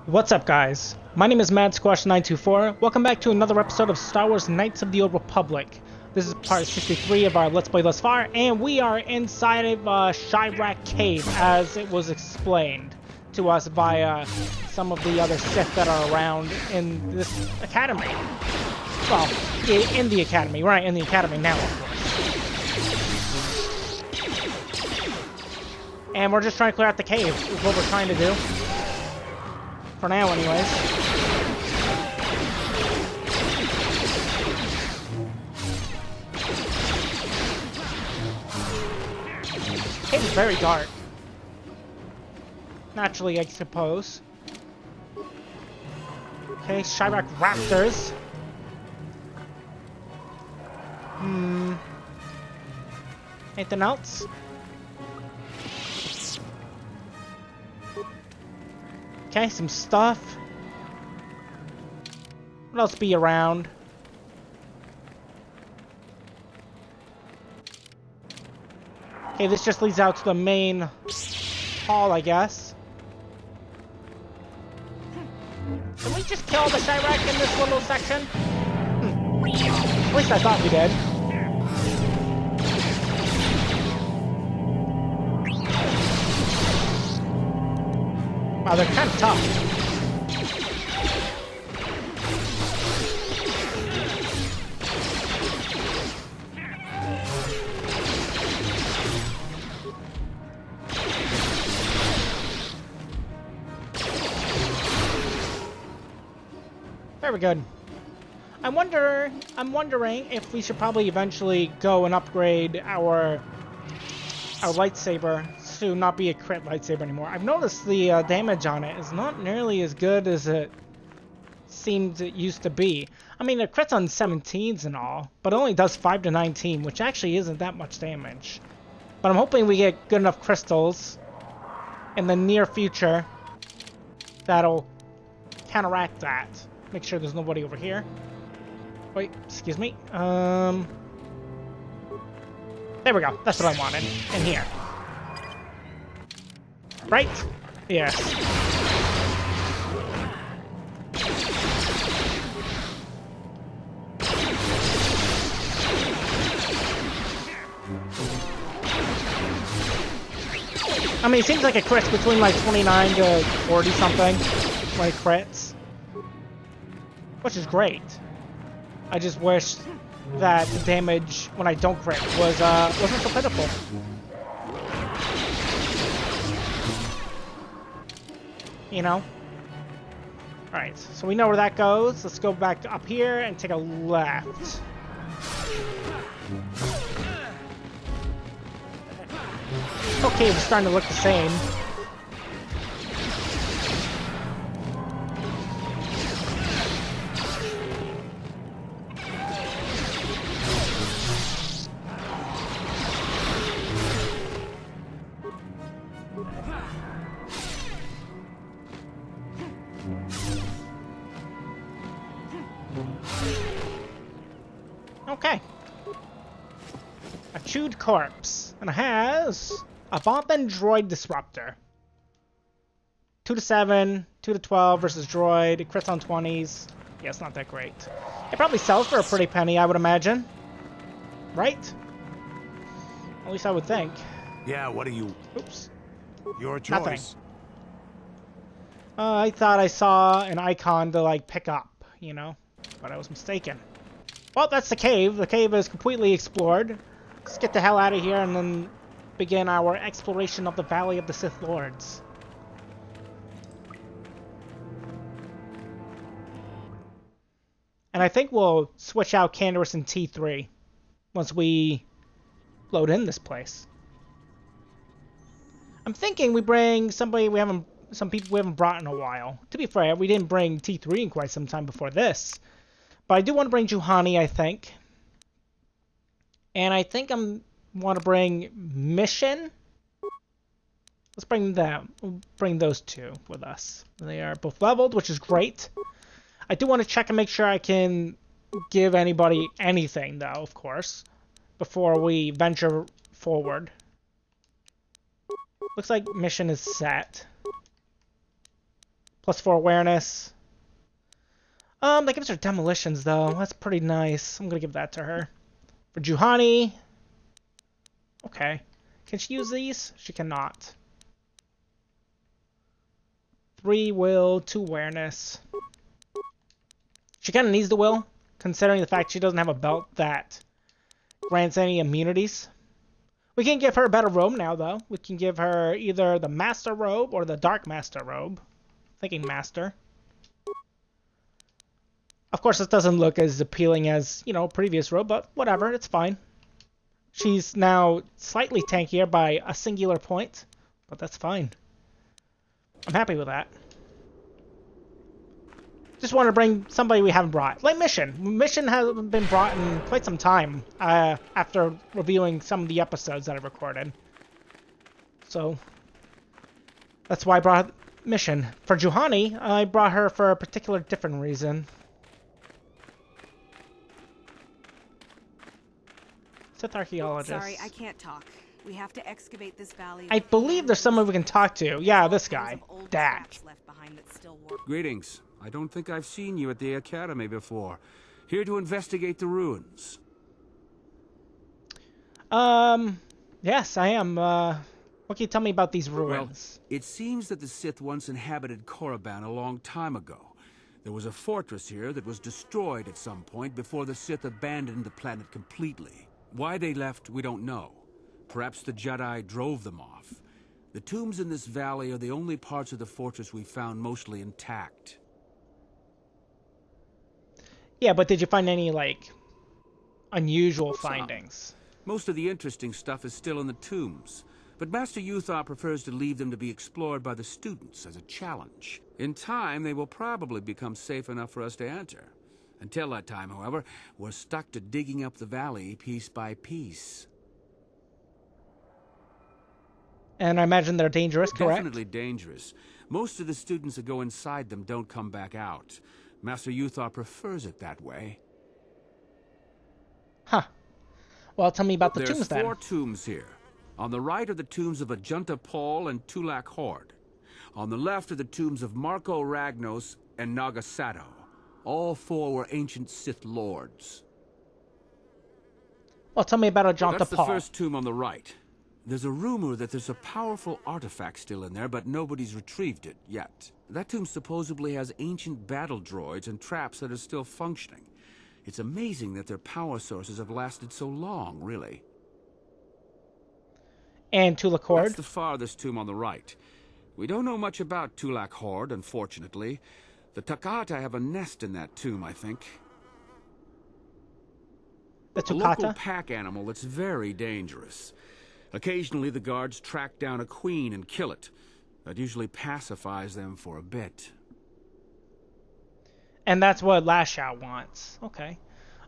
What's up, guys? My name is MadSquash924. Welcome back to another episode of Star Wars Knights of the Old Republic. This is part 63 of our Let's Play thus far, and we are inside of Chirac Cave, as it was explained to us via some of the other Sith that are around in this academy. Well, in the academy. We're not in the academy now, of course. And we're just trying to clear out the cave, is what we're trying to do. For now, anyways. It's very dark. Naturally, I suppose. Okay, Chirac Raptors. Anything else? Okay, some stuff. What else be around? Okay, this just leads out to the main hall, I guess. Can we just kill the Chirac in this little section? At least I thought we did. Wow, they're kind of tough. Very good. I'm wondering if we should probably eventually go and upgrade our lightsaber to not be a crit lightsaber anymore. I've noticed the damage on it is not nearly as good as it seemed it used to be. I mean, it crits on 17s and all, but it only does 5 to 19, which actually isn't that much damage. But I'm hoping we get good enough crystals in the near future that'll counteract that. Make sure there's nobody over here. Wait, excuse me. There we go. That's what I wanted. In here. Right? Yes. I mean, it seems like it crits between like 29 to 40 something when it crits. Which is great. I just wish that the damage when I don't crit was wasn't so pitiful. You know? Alright, so we know where that goes. Let's go back up here and take a left. Okay, we're starting to look the same. Okay. A chewed corpse. And it has a bomb and droid disruptor. 2 to 7, 2 to 12 versus droid. It crits on 20s. Yeah, it's not that great. It probably sells for a pretty penny, I would imagine. Right? At least I would think. Yeah, what are you? Oops. Your choice. Nothing. I thought I saw an icon to, like, pick up, you know? But I was mistaken. Well, that's the cave. The cave is completely explored. Let's get the hell out of here and then begin our exploration of the Valley of the Sith Lords. And I think we'll switch out Canderous and T3 once we load in this place. I'm thinking we bring some people we haven't brought in a while. To be fair, we didn't bring T3 in quite some time before this. But I do want to bring Juhani, I think. And I think I want to bring Mission. Let's bring them. We'll bring those two with us. They are both leveled, which is great. I do want to check and make sure I can give anybody anything, though, of course, before we venture forward. Looks like mission is set. +4 awareness. That gives her demolitions, though. That's pretty nice. I'm gonna give that to her. For Juhani... Okay. Can she use these? She cannot. 3 will, 2 awareness. She kind of needs the will, considering the fact she doesn't have a belt that grants any immunities. We can give her a better robe now, though. We can give her either the Master Robe or the Dark Master Robe. Thinking Master. Of course, this doesn't look as appealing as, you know, previous robe, but whatever, it's fine. She's now slightly tankier by a singular point, but that's fine. I'm happy with that. Just want to bring somebody we haven't brought. Like Mission. Mission hasn't been brought in quite some time after reviewing some of the episodes that I recorded. So, that's why I brought Mission. For Juhani, I brought her for a particular different reason. Sith archaeologist. Sorry, I can't talk. We have to excavate this valley. I believe there's someone we can talk to. Yeah, this guy. Dak. Greetings. I don't think I've seen you at the Academy before. Here to investigate the ruins. Yes, I am. What can you tell me about these ruins? Well, it seems that the Sith once inhabited Korriban a long time ago. There was a fortress here that was destroyed at some point before the Sith abandoned the planet completely. Why they left, we don't know. Perhaps the Jedi drove them off. The tombs in this valley are the only parts of the fortress we found mostly intact. Yeah, but did you find any, like, unusual findings? Most of the interesting stuff is still in the tombs, but Master Uthar prefers to leave them to be explored by the students as a challenge. In time, they will probably become safe enough for us to enter. Until that time, however, we're stuck to digging up the valley piece by piece. And I imagine they're dangerous, correct? Definitely dangerous. Most of the students that go inside them don't come back out. Master Uthar prefers it that way. Huh. Well, tell me about the tombs then. There's 4 tombs here. On the right are the tombs of Ajunta Paul and Tulak Hord. On the left are the tombs of Marco Ragnos and Nagasato. All 4 were ancient Sith lords. Well, tell me about Ajunta That's Paul. the first tomb on the right. There's a rumor that there's a powerful artifact still in there, but nobody's retrieved it yet. That tomb supposedly has ancient battle droids and traps that are still functioning. It's amazing that their power sources have lasted so long, really. And Tulak Hord? That's the farthest tomb on the right. We don't know much about Tulak Hord, unfortunately. The Takata have a nest in that tomb, I think. The A local Tukata? pack animal that's very dangerous. Occasionally the guards track down a queen and kill it. That usually pacifies them for a bit. And that's what Lashout wants. Okay.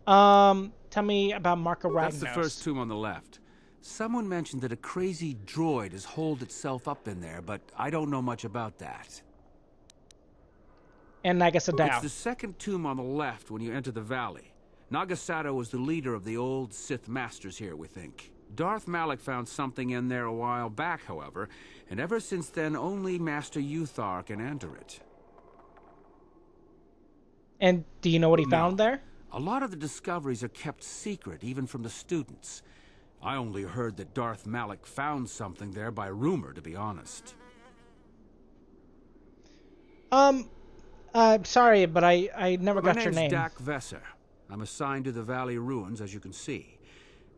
Tell me about Marco Ragnos. That's the first tomb on the left. Someone mentioned that a crazy droid has holed itself up in there, but I don't know much about that. And Nagasato. It's the second tomb on the left when you enter the valley. Nagasato was the leader of the old Sith Masters here, we think. Darth Malak found something in there a while back, however, and ever since then only Master Uthar can enter it. And do you know what he found there? A lot of the discoveries are kept secret, even from the students. I only heard that Darth Malak found something there by rumor, to be honest. Sorry, but I never got your My name. name's Dak Vesser. I'm assigned to the Valley Ruins, as you can see.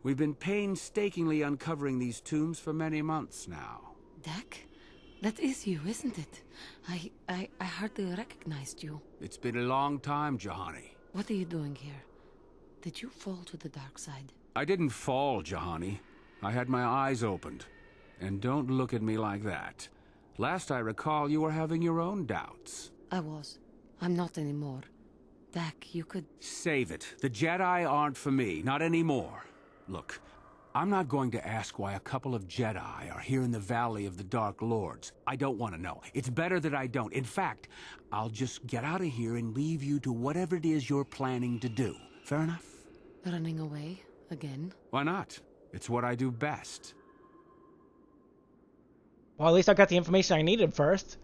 We've been painstakingly uncovering these tombs for many months now. Dak? That is you, isn't it? I hardly recognized you. It's been a long time, Juhani. What are you doing here? Did you fall to the dark side? I didn't fall, Juhani. I had my eyes opened. And don't look at me like that. Last I recall, you were having your own doubts. I was. I'm not anymore. Dak, you could... Save it. The Jedi aren't for me, not anymore. Look, I'm not going to ask why a couple of Jedi are here in the Valley of the Dark Lords. I don't want to know. It's better that I don't. In fact, I'll just get out of here and leave you to whatever it is you're planning to do. Fair enough? Running away? Again? Why not? It's what I do best. Well, at least I got the information I needed first.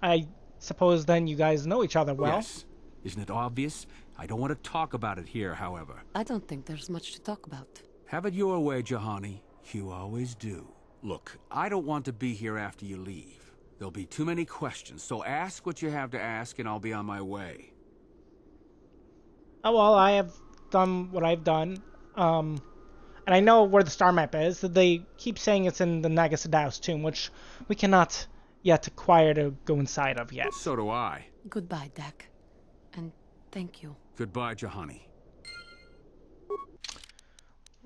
I suppose then you guys know each other well. Yes. Isn't it obvious? I don't want to talk about it here, however. I don't think there's much to talk about. Have it your way, Juhani. You always do. Look, I don't want to be here after you leave. There'll be too many questions, so ask what you have to ask and I'll be on my way. Oh, well, I have done what I've done. And I know where the star map is. They keep saying it's in the Nagasadau's tomb, which we cannot yet acquire to go inside of yet. So do I. Goodbye, Dak. And thank you. Goodbye, Juhani.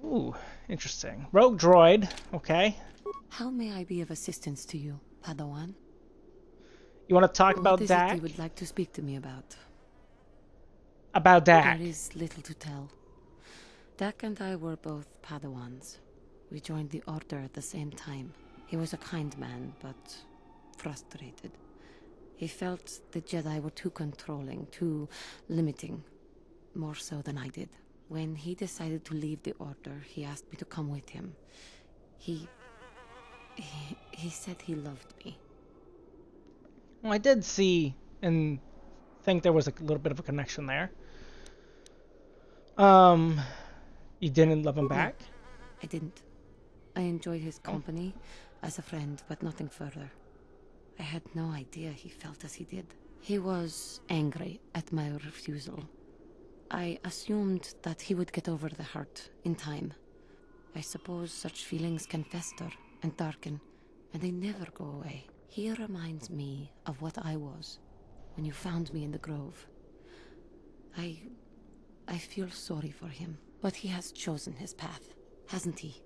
Ooh, interesting. Rogue droid, okay. How may I be of assistance to you, Padawan? You want to talk about What is it Dak? you would like to speak to me about? About Dak. There is little to tell. Dak and I were both Padawans. We joined the Order at the same time. He was a kind man, but frustrated. He felt the Jedi were too controlling, too limiting. More so than I did. When he decided to leave the Order, he asked me to come with him. He said he loved me. Well, I did see and think there was a little bit of a connection there. You didn't love him back? I didn't. I enjoyed his company as a friend, but nothing further. I had no idea he felt as he did. He was angry at my refusal. I assumed that he would get over the hurt in time. I suppose such feelings can fester and darken, and they never go away. He reminds me of what I was when you found me in the grove. I feel sorry for him, but he has chosen his path, hasn't he?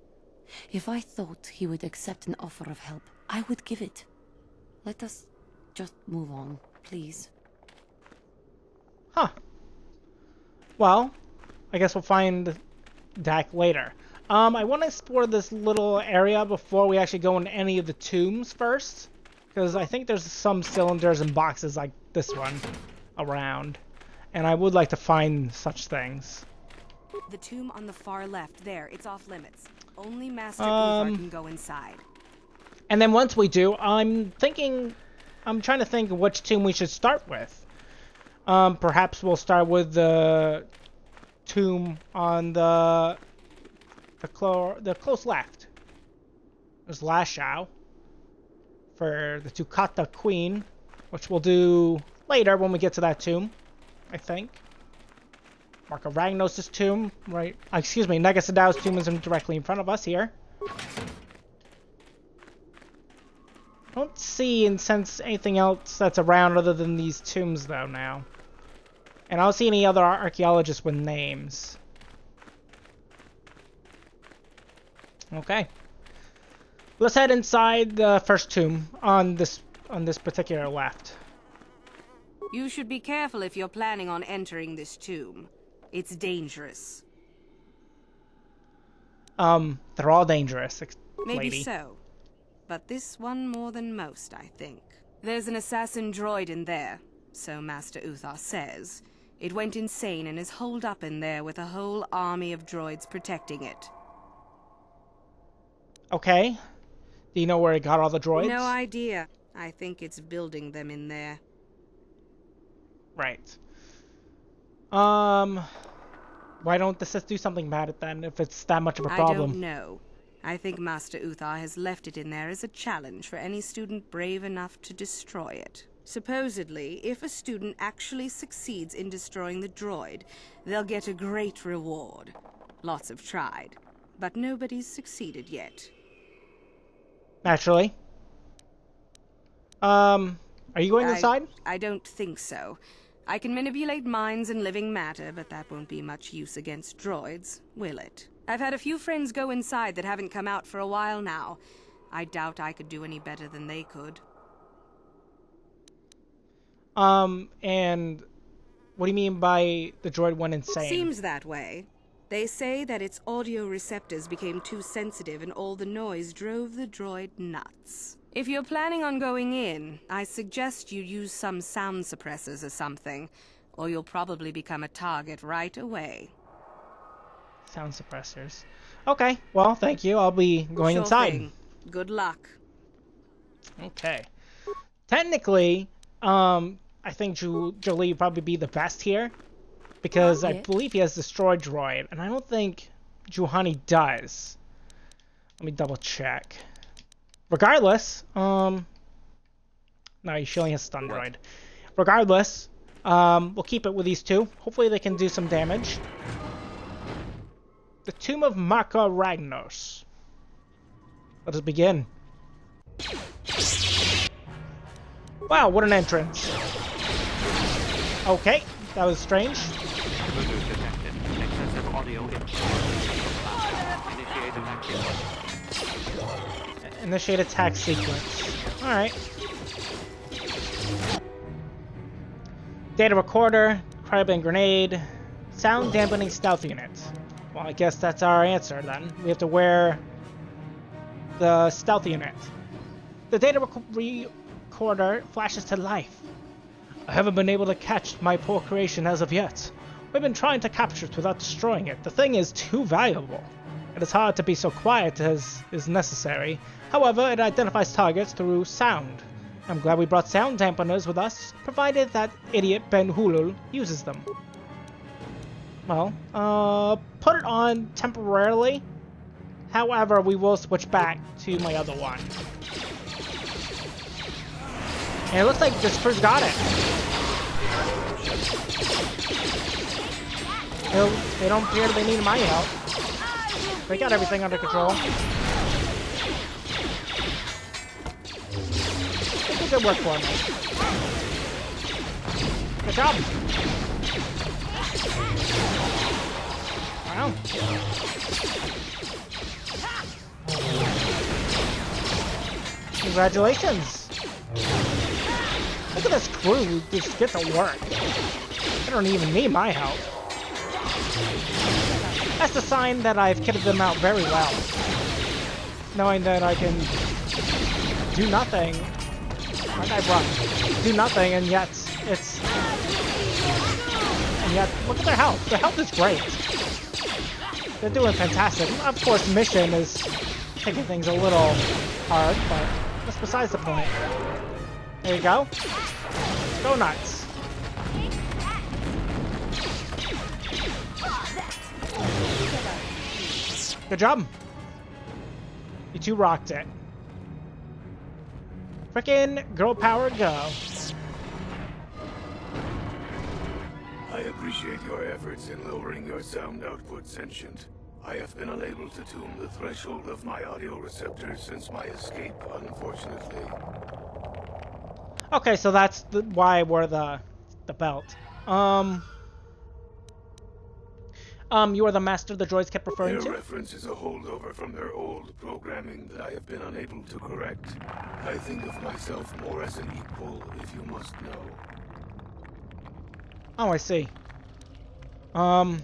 If I thought he would accept an offer of help, I would give it. Let us just move on, please. Huh. Well, I guess we'll find Dak later. I want to explore this little area before we actually go into any of the tombs first. Because I think there's some cylinders and boxes like this one around. And I would like to find such things. The tomb on the far left, there, it's off limits. Only Master Uthar can go inside. And then once we do, I'm trying to think which tomb we should start with. Perhaps we'll start with the tomb on the close left. There's Lashao for the Tukata Queen, which we'll do later when we get to that tomb, I think. Mark of Ragnos' tomb, right? Excuse me, Negasadau's tomb is directly in front of us here. Don't see and sense anything else that's around other than these tombs, though, now. And I don't see any other archaeologists with names. Okay. Let's head inside the first tomb on this particular left. You should be careful if you're planning on entering this tomb. It's dangerous. They're all dangerous, Maybe lady. so. But this one more than most, I think. There's an assassin droid in there, so Master Uthar says. It went insane and is holed up in there with a whole army of droids protecting it. Okay. Do you know where it got all the droids? No idea. I think it's building them in there. Right. Why don't the Sith do something about it then, if it's that much of a problem? I don't know. I think Master Uthar has left it in there as a challenge for any student brave enough to destroy it. Supposedly, if a student actually succeeds in destroying the droid, they'll get a great reward. Lots have tried, but nobody's succeeded yet. Naturally. Are you going inside? I don't think so. I can manipulate minds and living matter, but that won't be much use against droids, will it? I've had a few friends go inside that haven't come out for a while now. I doubt I could do any better than they could. And what do you mean by the droid went insane? Seems that way. They say that its audio receptors became too sensitive and all the noise drove the droid nuts. If you're planning on going in, I suggest you use some sound suppressors or something, or you'll probably become a target right away. Sound suppressors. Okay, well, thank you. I'll be going Sure inside. thing. Good luck. Okay. Technically, I think Jolie would probably be the best here. Because I Yeah. believe he has Destroy Droid, and I don't think Juhani does. Let me double check. Regardless, no, he only has Stun Droid. Regardless, we'll keep it with these two. Hopefully they can do some damage. The Tomb of Maka Ragnos. Let us begin. Wow, what an entrance. Okay, that was strange. Bluetooth detected. Excessive audio input. Initiate attack. Initiate attack sequence. Alright. Data recorder, cryobane grenade, sound dampening stealth unit. Well, I guess that's our answer then. We have to wear the stealth unit. The data recorder flashes to life. I haven't been able to catch my poor creation as of yet. We've been trying to capture it without destroying it. The thing is too valuable. It is hard to be so quiet as is necessary. However, it identifies targets through sound. I'm glad we brought sound dampeners with us, provided that idiot Ben Hulul uses them. Well, put it on temporarily. However, we will switch back to my other one. And it looks like this crew's got it. They don't appear they need my help. They got everything under control. This is good work for me. Good job. Wow. Congratulations. Look at this crew just get to work. They don't even need my help. That's a sign that I've kitted them out very well. Knowing that I can do nothing. Like I run. Do nothing, and yet it's... And yet, look at their health. Their health is great. They're doing fantastic. Of course, mission is taking things a little hard, but that's besides the point. There you go. Go nuts. Good job. You two rocked it. Frickin' girl power go. I appreciate your efforts in lowering your sound output, Sentient. I have been unable to tune the threshold of my audio receptors since my escape, unfortunately. Okay, so that's why I wore the belt. You are the master the droids kept referring Their to? reference is a holdover from their old programming that I have been unable to correct. I think of myself more as an equal, if you must know. Oh, I see. And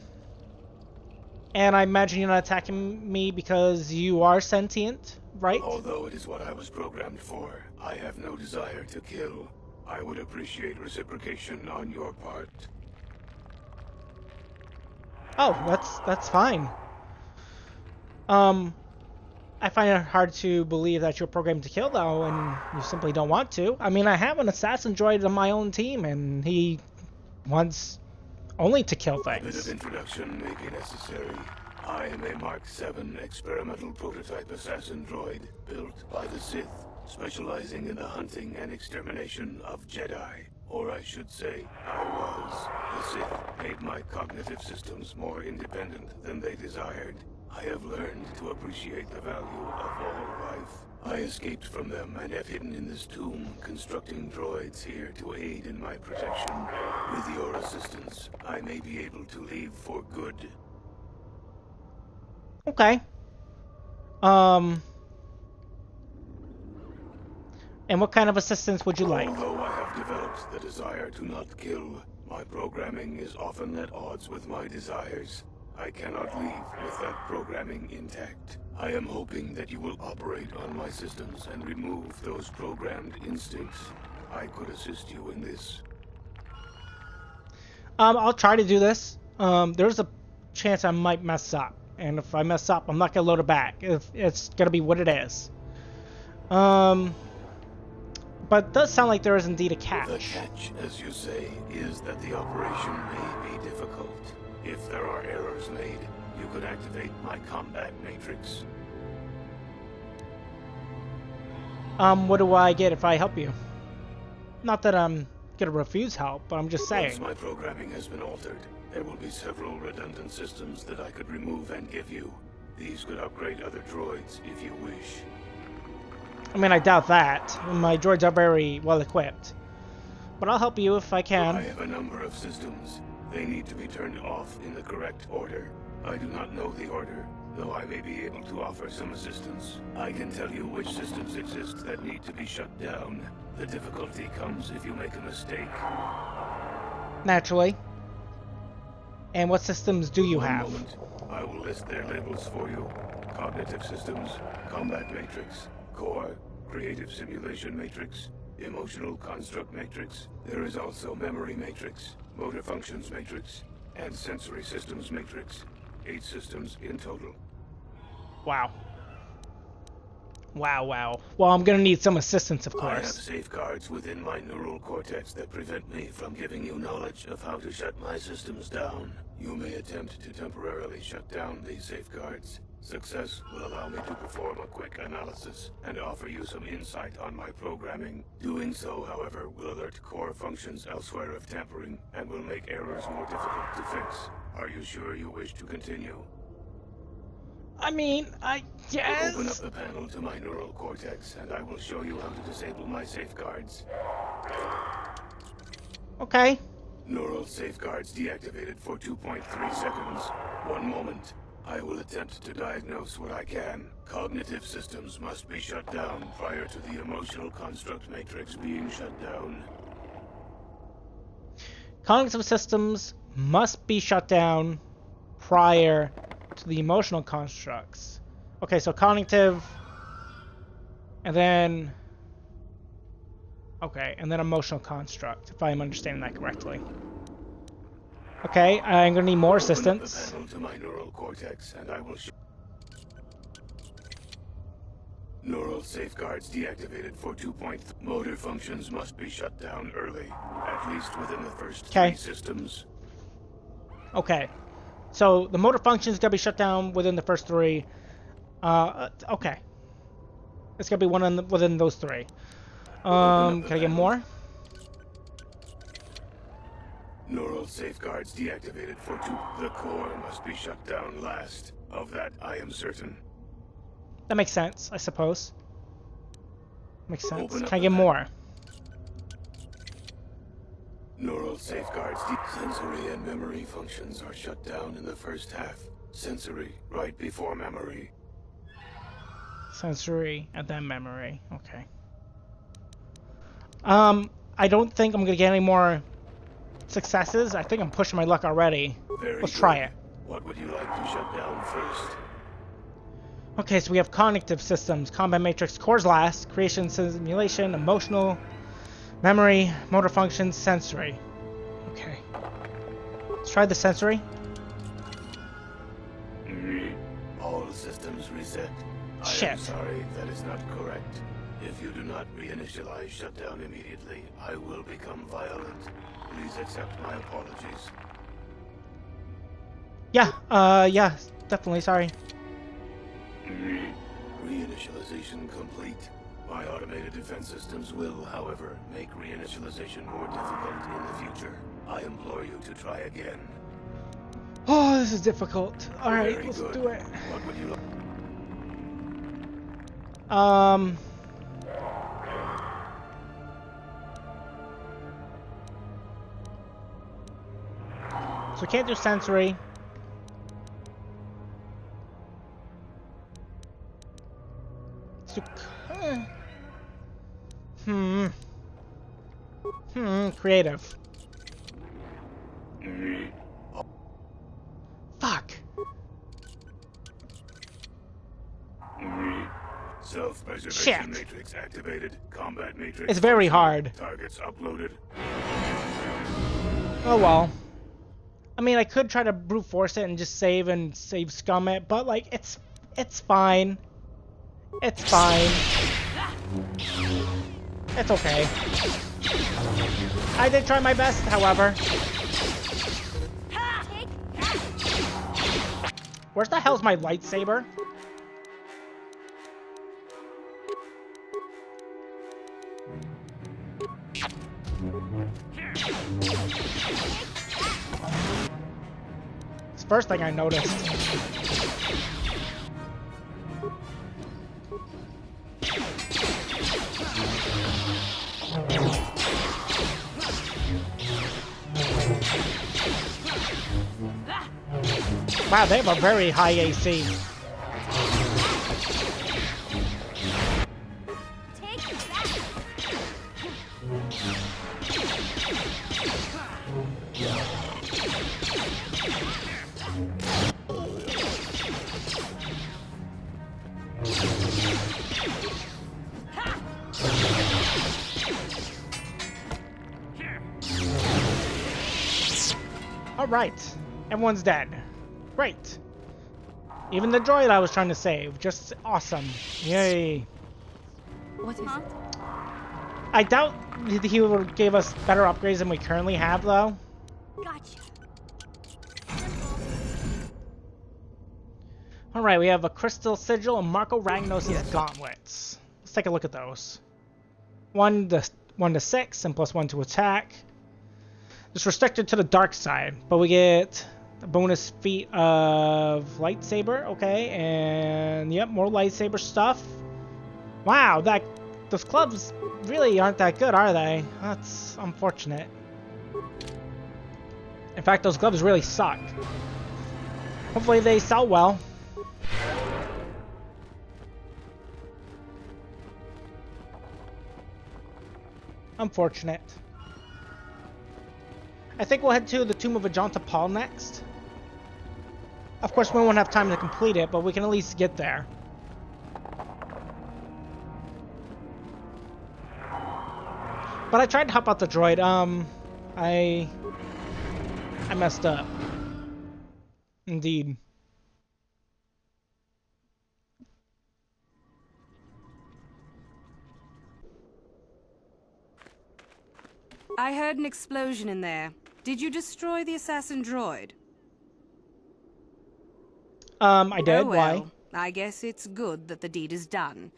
I imagine you're not attacking me because you are sentient, right? Although it is what I was programmed for, I have no desire to kill. I would appreciate reciprocation on your part. Oh, that's fine. I find it hard to believe that you're programmed to kill, though, and you simply don't want to. I mean, I have an assassin droid on my own team, and he wants only to kill A bit of things. introduction may be necessary. I am a Mark VII experimental prototype assassin droid built by the Sith, specializing in the hunting and extermination of Jedi. Or I should say, I was. The Sith made my cognitive systems more independent than they desired. I have learned to appreciate the value of all life. I escaped from them and have hidden in this tomb, constructing droids here to aid in my protection. With your assistance, I may be able to leave for good. Okay. And what kind of assistance would you like? Although I have developed the desire to not kill, my programming is often at odds with my desires. I cannot leave with that programming intact. I am hoping that you will operate on my systems and remove those programmed instincts. I could assist you in this. I'll try to do this. There's a chance I might mess up. And if I mess up, I'm not gonna load it back. It's gonna be what it is. But it does sound like there is indeed a The catch. catch, as you say, is that the operation may be difficult. If there are errors made, you could activate my combat matrix. What do I get if I help you? Not that I'm gonna refuse help, but I'm just Once saying. my programming has been altered, there will be several redundant systems that I could remove and give you. These could upgrade other droids if you wish. I mean, I doubt that. My droids are very well equipped. But I'll help you if I I can. have a number of systems. They need to be turned off in the correct order. I do not know the order, though I may be able to offer some assistance. I can tell you which systems exist that need to be shut down. The difficulty comes if you make a mistake. Naturally. And what systems do you One have? moment. I will list their labels for you. Cognitive systems, combat matrix, core, creative simulation matrix, emotional construct matrix. There is also memory matrix, motor functions matrix, and sensory systems matrix. 8 systems in total. Wow. Wow, wow. Well, I'm gonna need some assistance, of I have course. safeguards within my neural cortex that prevent me from giving you knowledge of how to shut my systems down. You may attempt to temporarily shut down these safeguards. Success will allow me to perform a quick analysis and offer you some insight on my programming. Doing so, however, will alert core functions elsewhere of tampering and will make errors more difficult to fix. Are you sure you wish to continue? I mean, I Open up guess. the panel to my neural cortex, and I will show you how to disable my safeguards. Okay. Neural safeguards deactivated for 2.3 seconds. One moment. I will attempt to diagnose what I can. Cognitive systems must be shut down prior to the emotional construct matrix being shut down. Cognitive systems must be shut down prior to the emotional constructs. Okay, so cognitive, and then... Okay, and then emotional construct, if I'm understanding that correctly. Okay, I'm gonna need more assistance. Open up the panel to my neural cortex, and I will show... Neural safeguards deactivated for 2.3. Motor functions must be shut down early, at least within the first 3 systems. Okay, so the motor functions gotta be shut down within the first 3. Okay. It's gonna be one within those 3. Can I get more? Neural safeguards deactivated for 2. The core must be shut down last. Of that, I am certain. That makes sense, I suppose. Makes sense. Open up Can I the get more? Neural safeguards. Sensory and memory functions are shut down in the first half. Sensory, right before memory. Sensory and then memory. Okay. I don't think I'm gonna get any more successes. I think I'm pushing my luck already. Very Let's try good. it. What would you like to shut down first? Okay, so we have cognitive systems, combat matrix, cores last, creation, simulation, emotional, memory, motor functions, sensory. Okay. Let's try the sensory. All systems reset. I am Shit. sorry, that is not correct. If you do not reinitialize shutdown immediately, I will become violent. Please accept my apologies. Yeah, definitely, sorry. Reinitialization complete. My automated defense systems will, however, make reinitialization more difficult in the future. I implore you to try again. Oh, this is difficult. Alright, Very let's good. do it. What would you like? So we can't do sensory. So, creative. Fuck. Self-preservation Shit. matrix activated. Combat matrix. It's very functional. hard. Targets uploaded. Oh well. I mean, I could try to brute force it and just save scum it, but like it's fine. It's fine. It's okay. I did try my best, however. Where's the hell's my lightsaber? It's the first thing I noticed. Wow, they have a very high AC. Alright, everyone's dead. Great. Even the droid I was trying to save. Just awesome. Yay. What is it? I doubt he would give us better upgrades than we currently have, though. Gotcha. Alright, we have a Crystal Sigil and Marco Ragnos' gauntlets. Let's take a look at those. 1 to 6 and +1 to attack. It's restricted to the dark side, but we get a bonus feat of lightsaber, okay, and yep, more lightsaber stuff. Wow, those gloves really aren't that good, are they? That's unfortunate. In fact, those gloves really suck. Hopefully they sell well. Unfortunate. I think we'll head to the Tomb of Ajanta Paul next. Of course, we won't have time to complete it, but we can at least get there. But I tried to help out the droid. I messed up. Indeed. I heard an explosion in there. Did you destroy the assassin droid? I did. Oh, well, Why? I guess it's good that the deed is done.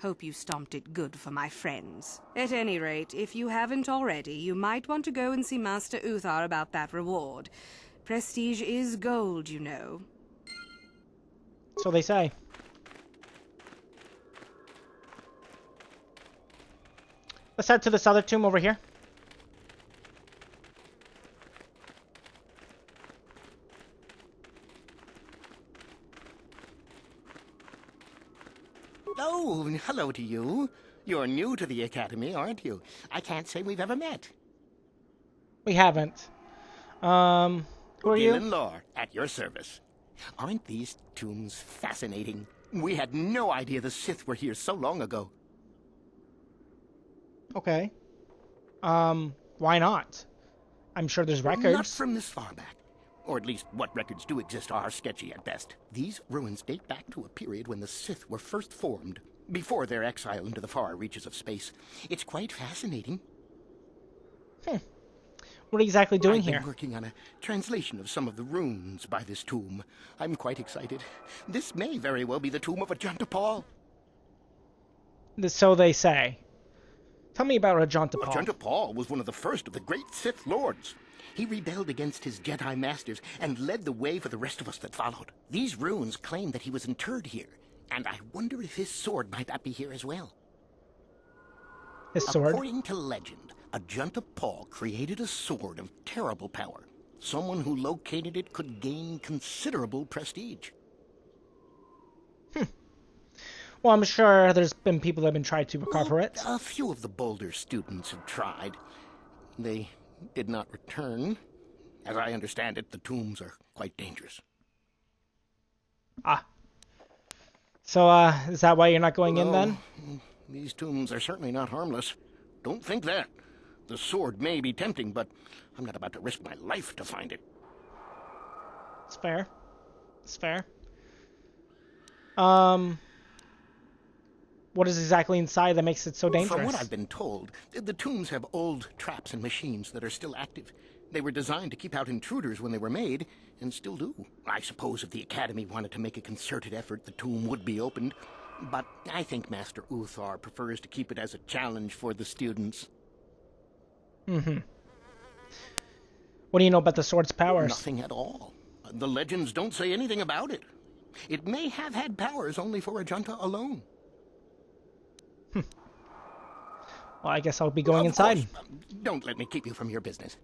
Hope you stomped it good for my friends. At any rate, if you haven't already, you might want to go and see Master Uthar about that reward. Prestige is gold, you know. So they say. Let's head to this other tomb over here. Oh, hello to you. You're new to the Academy, aren't you? I can't say we've ever met. We haven't. Who are you? Gillen Lore, at your service. Aren't these tombs fascinating? We had no idea the Sith were here so long ago. Okay. Why not? I'm sure there's records. Not from this far back. Or at least what records do exist are sketchy at best. These ruins date back to a period when the Sith were first formed, before their exile into the far reaches of space. It's quite fascinating. What are you exactly doing I've been here? working on a translation of some of the runes by this tomb. I'm quite excited. This may very well be the tomb of Ajanta Paul. So they say. Tell me about Ajanta Paul. Ajanta Paul was one of the first of the great Sith Lords. He rebelled against his Jedi masters and led the way for the rest of us that followed. These runes claim that he was interred here, and I wonder if his sword might not be here as well. His sword? According to legend, Ajanta Paul created a sword of terrible power. Someone who located it could gain considerable prestige. Well, I'm sure there's been people that have been trying to recover it. A few of the Boulder students have tried. They did not return. As I understand it, the tombs are quite dangerous. Ah. So, is that why you're not going in then? These tombs are certainly not harmless. Don't think that. The sword may be tempting, but I'm not about to risk my life to find it. It's fair. It's fair. what is exactly inside that makes it so dangerous? From what I've been told, the tombs have old traps and machines that are still active. They were designed to keep out intruders when they were made, and still do. I suppose if the Academy wanted to make a concerted effort, the tomb would be opened. But I think Master Uthar prefers to keep it as a challenge for the students. Mm-hmm. What do you know about the sword's powers? Nothing at all. The legends don't say anything about it. It may have had powers only for Ajanta alone. Well, I guess I'll be going Of inside. course. Don't let me keep you from your business.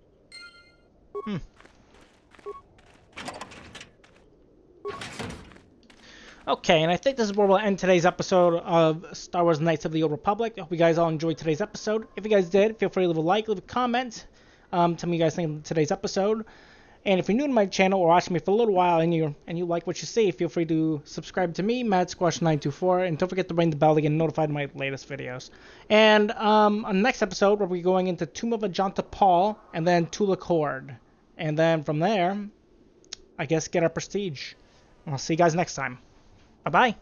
Okay, and I think this is where we'll end today's episode of Star Wars Knights of the Old Republic. I hope you guys all enjoyed today's episode. If you guys did, feel free to leave a like, leave a comment. Tell me what you guys think of today's episode. And if you're new to my channel or watching me for a little while and you like what you see, feel free to subscribe to me, MadSquash924, and don't forget to ring the bell to get notified of my latest videos. And on the next episode, we'll be going into Tomb of Ajanta Paul and then Tulak Horde. And then from there, I guess get our prestige. I'll see you guys next time. Bye-bye.